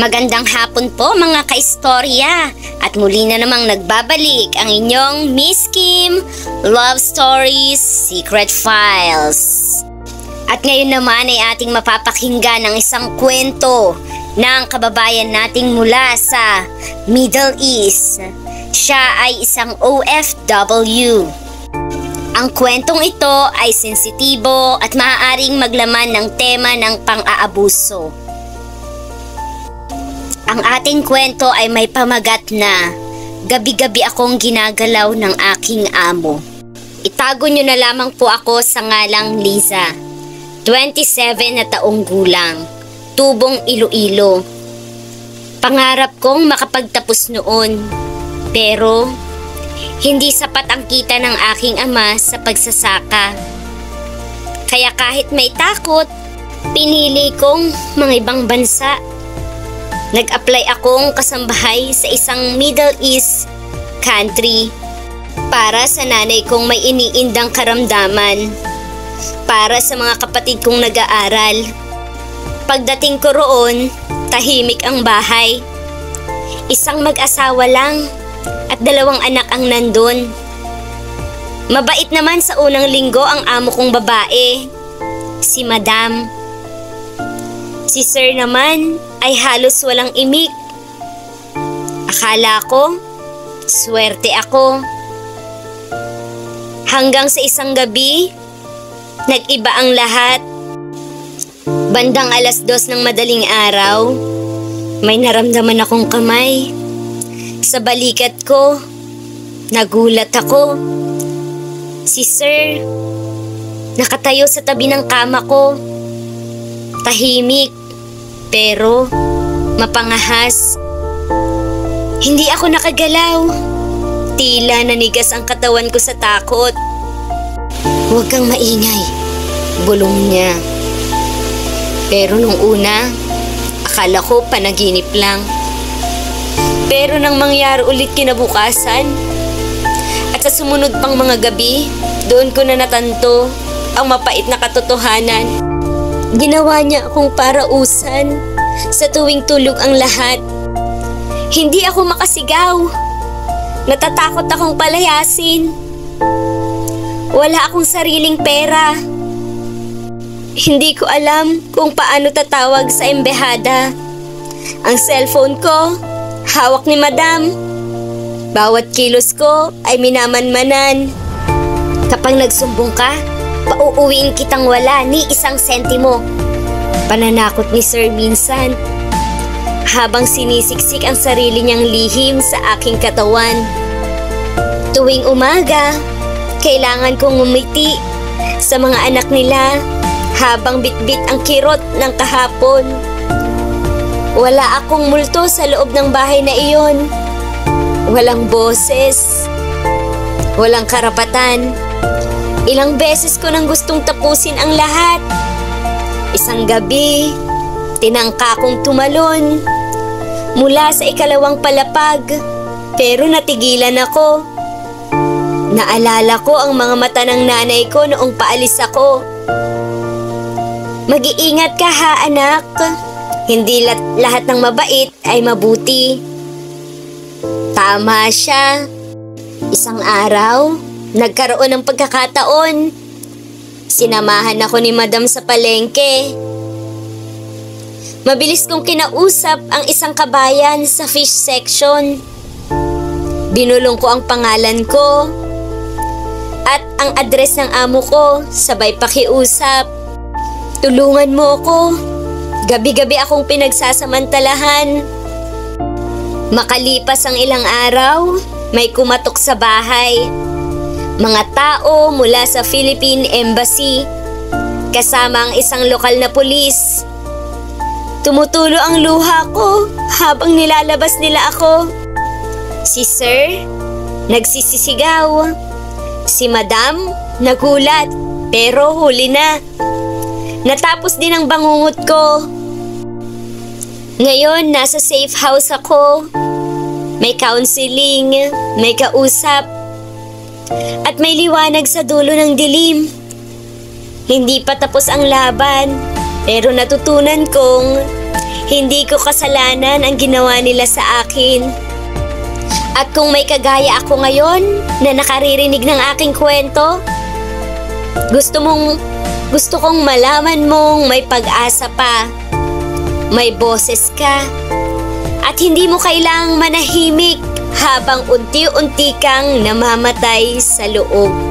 Magandang hapon po mga kaistorya at muli na namang nagbabalik ang inyong Miss Kim Love Stories Secret Files. At ngayon naman ay ating mapapakinggan ang isang kwento ng kababayan nating mula sa Middle East. Siya ay isang OFW. Ang kwentong ito ay sensitibo at maaaring maglaman ng tema ng pang-aabuso. Ang ating kwento ay may pamagat na gabi-gabi akong ginagalaw ng aking amo. Itago nyo na lamang po ako sa ngalang Liza, 27 na taong gulang, Tubong, Iloilo. Pangarap kong makapagtapos noon, pero hindi sapat ang kita ng aking ama sa pagsasaka. Kaya kahit may takot, pinili kong mga ibang bansa. Nag-apply akong kasambahay sa isang Middle East country para sa nanay kong may iniindang karamdaman, para sa mga kapatid kong nag-aaral. Pagdating ko roon, tahimik ang bahay. Isang mag-asawa lang at 2 anak ang nandun. Mabait naman sa unang linggo ang amo kong babae, si Madam. Si Sir naman ay halos walang imik. Akala ko, swerte ako. Hanggang sa isang gabi, nag-iba ang lahat. Bandang 2:00 ng madaling araw, may naramdaman akong kamay. Sa balikat ko, nagulat ako. Si Sir, nakatayo sa tabi ng kama ko. Tahimik, pero mapangahas. Hindi ako nakagalaw. Tila nanigas ang katawan ko sa takot. "Huwag kang maingay," bulong niya. Pero nung una, akala ko panaginip lang. Pero nang mangyari ulit kinabukasan, at sa sumunod pang mga gabi, doon ko na natanto ang mapait na katotohanan. Ginawa niya akong parausan sa tuwing tulog ang lahat. Hindi ako makasigaw. Natatakot akong palayasin. Wala akong sariling pera. Hindi ko alam kung paano tatawag sa embahada. Ang cellphone ko, hawak ni Madam. Bawat kilos ko ay minamanmanan. Kapag nagsumbong ka, pauuwiin kitang wala ni 1 sentimo. Pananakot ni Sir minsan, habang sinisiksik ang sarili niyang lihim sa aking katawan. Tuwing umaga, kailangan kong ngumiti sa mga anak nila habang bitbit ang kirot ng kahapon. Wala akong multo sa loob ng bahay na iyon. Walang boses, walang karapatan. Ilang beses ko nang gustong tapusin ang lahat. Isang gabi, tinangka kong tumalon mula sa 2nd palapag, pero natigilan ako. Naalala ko ang mga mata ng nanay ko noong paalis ako. "Mag-iingat ka ha, anak. Hindi lahat ng mabait ay mabuti." Tama siya. Isang araw, nagkaroon ng pagkakataon. Sinamahan ako ni Madam sa palengke. Mabilis kong kinausap ang isang kabayan sa fish section. Binulong ko ang pangalan ko at ang address ng amo ko, sabay pakiusap. "Tulungan mo ko. Gabi-gabi akong pinagsasamantalahan." Makalipas ang ilang araw, may kumatok sa bahay. Mga tao mula sa Philippine Embassy, kasama ang isang lokal na pulis. Tumutulo ang luha ko habang nilalabas nila ako. Si Sir, nagsisisigaw. Si Madam, nagulat, pero huli na. Natapos din ang bangungot ko. Ngayon, nasa safe house ako. May counseling, may kausap, at may liwanag sa dulo ng dilim. Hindi pa tapos ang laban, pero natutunan kong Hindi ko kasalanan ang ginawa nila sa akin. At kung may kagaya ako ngayon na nakaririnig ng aking kwento, gusto kong malaman mong may pag-asa pa. May boses ka. At hindi mo kailangang manahimik habang unti-unti kang namamatay sa loob.